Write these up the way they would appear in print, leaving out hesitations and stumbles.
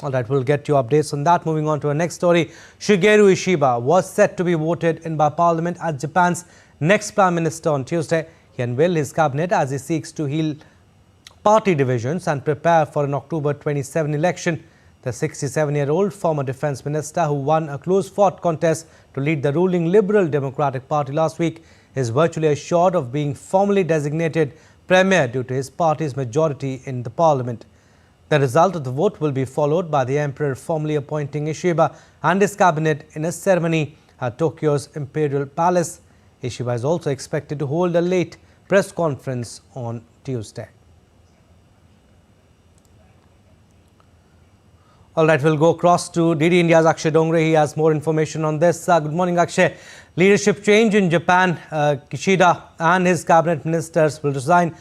All right, we'll get you updates on that. Moving on to our next story. Shigeru Ishiba was set to be voted in by Parliament as Japan's next Prime Minister on Tuesday. He unveiled his cabinet as he seeks to heal party divisions and prepare for an October 27 election. The 67-year-old former defence minister, who won a close-fought contest to lead the ruling Liberal Democratic Party last week, is virtually assured of being formally designated Premier due to his party's majority in the Parliament. The result of the vote will be followed by the Emperor formally appointing Ishiba and his cabinet in a ceremony at Tokyo's Imperial Palace. Ishiba is also expected to hold a late press conference on Tuesday. All right, we'll go across to DD India's Akshay Dongre. He has more information on this. Good morning, Akshay. Leadership change in Japan. Kishida and his cabinet ministers will resign,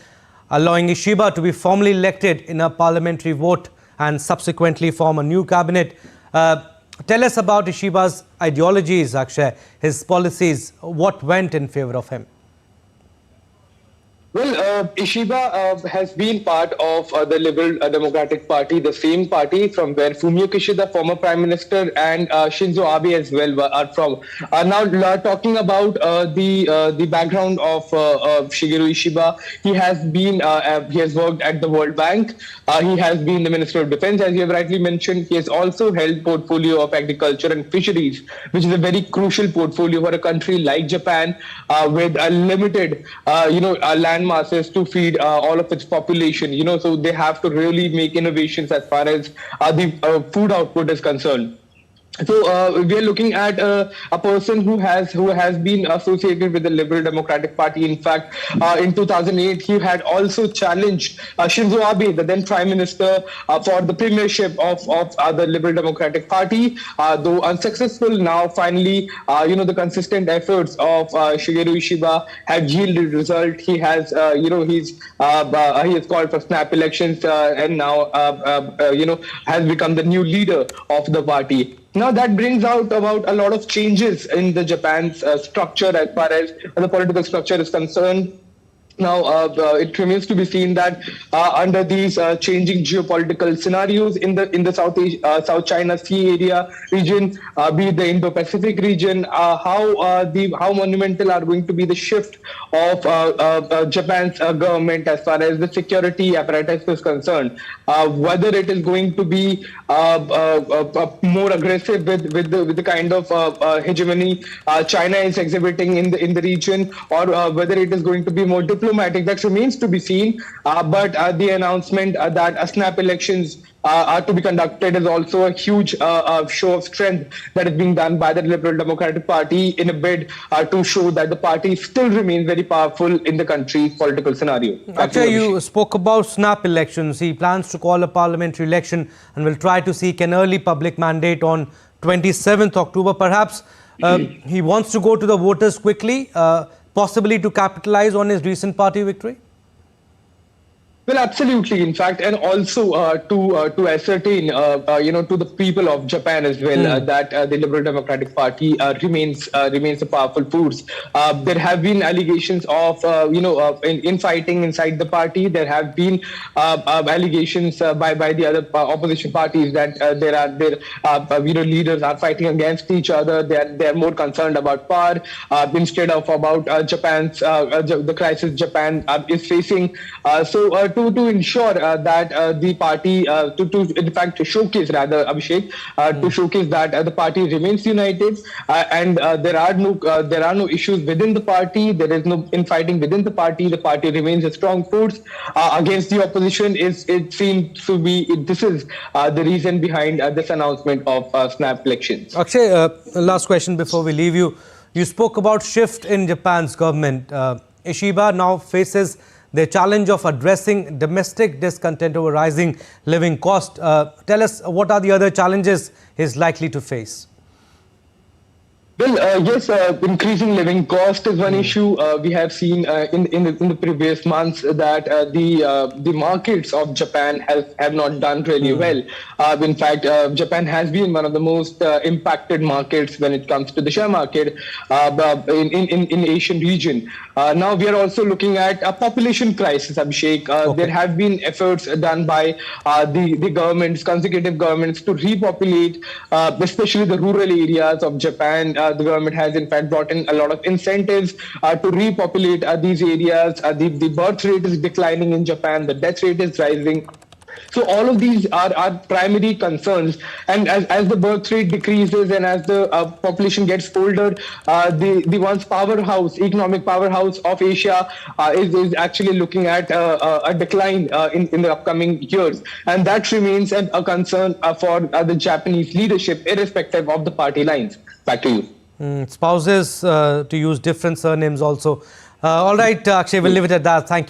allowing Ishiba to be formally elected in a parliamentary vote and subsequently form a new cabinet. Tell us about Ishiba's ideologies, Akshay, his policies, what went in favor of him. Well, Ishiba has been part of the Liberal Democratic Party, the same party from where Fumio Kishida, former Prime Minister, and Shinzo Abe as well are from. Now, talking about the background of Shigeru Ishiba, he has worked at the World Bank. He has been the Minister of Defense, as you have rightly mentioned. He has also held portfolio of agriculture and fisheries, which is a very crucial portfolio for a country like Japan, with a limited, land masses to feed all of its population, so they have to really make innovations as far as the food output is concerned. So we are looking at a person who has been associated with the Liberal Democratic Party. In fact, in 2008, he had also challenged Shinzo Abe, the then Prime Minister, for the premiership of the Liberal Democratic Party. Though unsuccessful, now finally, the consistent efforts of Shigeru Ishiba have yielded result. He has, he has called for snap elections and now, has become the new leader of the party. Now, that brings out about a lot of changes in the Japan's structure as far as the political structure is concerned. Now, it remains to be seen that under these changing geopolitical scenarios in the South China Sea area region, be it the Indo-Pacific region, how monumental are going to be the shift of Japan's government as far as the security apparatus is concerned. Whether it is going to be more aggressive with the kind of hegemony China is exhibiting in the region, or whether it is going to be more diplomatic, that remains to be seen. But the announcement that snap elections are to be conducted is also a huge show of strength that is being done by the Liberal Democratic Party in a bid to show that the party still remains very powerful in the country's political scenario. Actually, you spoke about snap elections. He plans to call a parliamentary election and will try to seek an early public mandate on 27th October. Perhaps he wants to go to the voters quickly, possibly to capitalize on his recent party victory? Well, absolutely. In fact, and also to ascertain, to the people of Japan as well, that the Liberal Democratic Party remains a powerful force. There have been allegations of, infighting inside the party. There have been allegations by the other opposition parties that leaders are fighting against each other. They are more concerned about power instead of about Japan's the crisis Japan is facing. To ensure that the party, to showcase rather, Abhishek, to showcase that the party remains united and there are no issues within the party. There is no infighting within the party. The party remains a strong force against the opposition. It seems to be this is the reason behind this announcement of snap elections. Akshay, last question before we leave you. You spoke about shift in Japan's government. Ishiba now faces the challenge of addressing domestic discontent over rising living cost. Tell us, what are the other challenges he's likely to face? Well, yes, increasing living cost is one issue. We have seen in the previous months that the markets of Japan have not done really well. In fact, Japan has been one of the most impacted markets when it comes to the share market in Asian region. Now we are also looking at a population crisis, Abhishek. There have been efforts done by the governments, consecutive governments, to repopulate, especially the rural areas of Japan. The government has in fact brought in a lot of incentives to repopulate these areas. The birth rate is declining in Japan. The death rate is rising. So all of these are primary concerns, and as the birth rate decreases and as the population gets older, the once economic powerhouse of Asia is actually looking at a decline in the upcoming years, and that remains a concern for the Japanese leadership, irrespective of the party lines. Back to you. Spouses to use different surnames also. All right, Akshay, we'll leave it at that. Thank you.